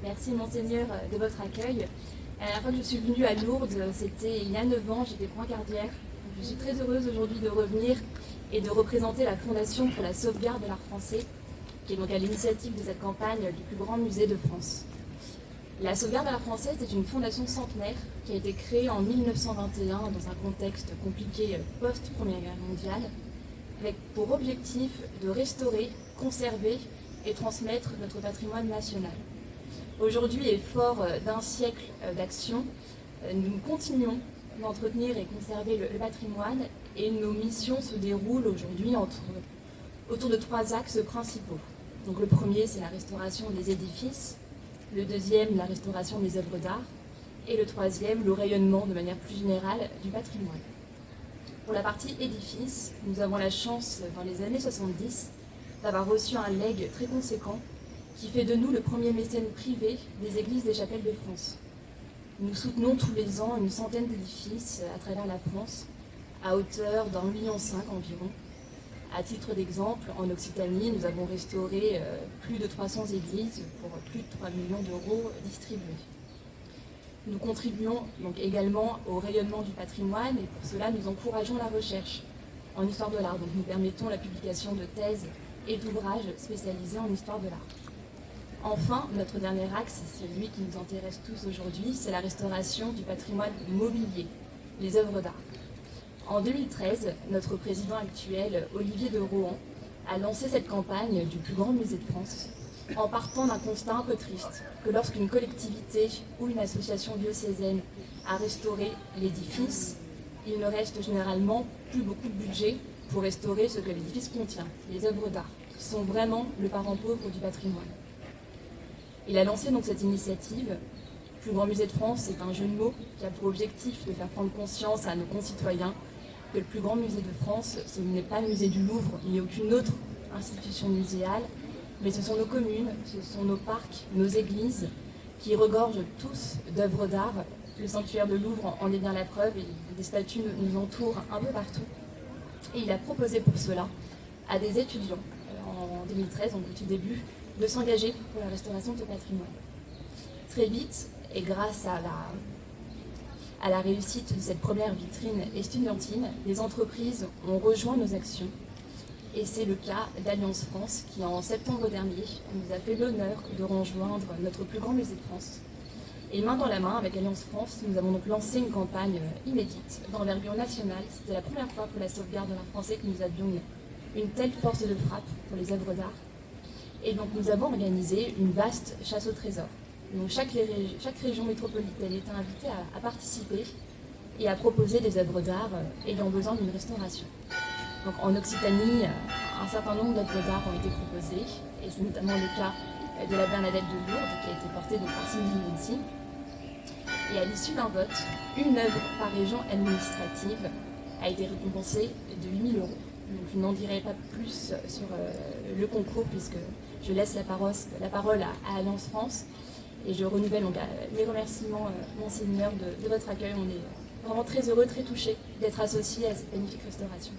Merci Monseigneur de votre accueil. La dernière fois que je suis venue à Lourdes, c'était il y a 9 ans, j'étais brancardière. Je suis très heureuse aujourd'hui de revenir et de représenter la Fondation pour la sauvegarde de l'art français, qui est donc à l'initiative de cette campagne du plus grand musée de France. La sauvegarde de l'art français, c'est une fondation centenaire qui a été créée en 1921 dans un contexte compliqué post-Première Guerre mondiale, avec pour objectif de restaurer, conserver et transmettre notre patrimoine national. Aujourd'hui, et fort d'un siècle d'action, nous continuons d'entretenir et conserver le patrimoine et nos missions se déroulent aujourd'hui autour de 3 axes principaux. Donc le premier, c'est la restauration des édifices, le deuxième, la restauration des œuvres d'art, et le troisième, le rayonnement de manière plus générale du patrimoine. Pour la partie édifice, nous avons la chance, dans les années 70, d'avoir reçu un legs très conséquent qui fait de nous le premier mécène privé des églises des chapelles de France. Nous soutenons tous les ans une centaine d'édifices à travers la France, à hauteur d'1,5 million environ. À titre d'exemple, en Occitanie, nous avons restauré plus de 300 églises pour plus de 3 millions d'euros distribués. Nous contribuons donc également au rayonnement du patrimoine et pour cela nous encourageons la recherche en histoire de l'art. Donc nous permettons la publication de thèses et d'ouvrages spécialisés en histoire de l'art. Enfin, notre dernier axe, c'est celui qui nous intéresse tous aujourd'hui, c'est la restauration du patrimoine mobilier, les œuvres d'art. En 2013, notre président actuel, Olivier de Rohan, a lancé cette campagne du plus grand musée de France, en partant d'un constat un peu triste, que lorsqu'une collectivité ou une association diocésaine a restauré l'édifice, il ne reste généralement plus beaucoup de budget pour restaurer ce que l'édifice contient, les œuvres d'art, qui sont vraiment le parent pauvre du patrimoine. Il a lancé donc cette initiative. Le plus grand musée de France, c'est un jeu de mots qui a pour objectif de faire prendre conscience à nos concitoyens que le plus grand musée de France, ce n'est pas le musée du Louvre, ni aucune autre institution muséale, mais ce sont nos communes, ce sont nos parcs, nos églises, qui regorgent tous d'œuvres d'art. Le sanctuaire de Louvre en est bien la preuve, et des statues nous entourent un peu partout. Et il a proposé pour cela à des étudiants, en 2013, donc au tout début, de s'engager pour la restauration de ce patrimoine. Très vite, et grâce à la réussite de cette première vitrine estudiantine, les entreprises ont rejoint nos actions. Et c'est le cas d'Alliance France qui, en septembre dernier, nous a fait l'honneur de rejoindre notre plus grand musée de France. Et main dans la main, avec Alliance France, nous avons donc lancé une campagne inédite d'envergure nationale. C'était la première fois pour la sauvegarde de l'art français que nous avions une telle force de frappe pour les œuvres d'art. Et donc nous avons organisé une vaste chasse au trésor. Donc chaque région métropolitaine était invitée à participer et à proposer des œuvres d'art ayant besoin d'une restauration. Donc en Occitanie, un certain nombre d'œuvres d'art ont été proposées, et c'est notamment le cas de la Bernadette de Lourdes qui a été portée par Cindy Lindsay. Et à l'issue d'un vote, une œuvre par région administrative a été récompensée de 8 000 €. Donc je n'en dirai pas plus sur le concours puisque je laisse la parole à Alliance France et je renouvelle donc mes remerciements, Monseigneur, de votre accueil. On est vraiment très heureux, très touchés d'être associés à cette magnifique restauration.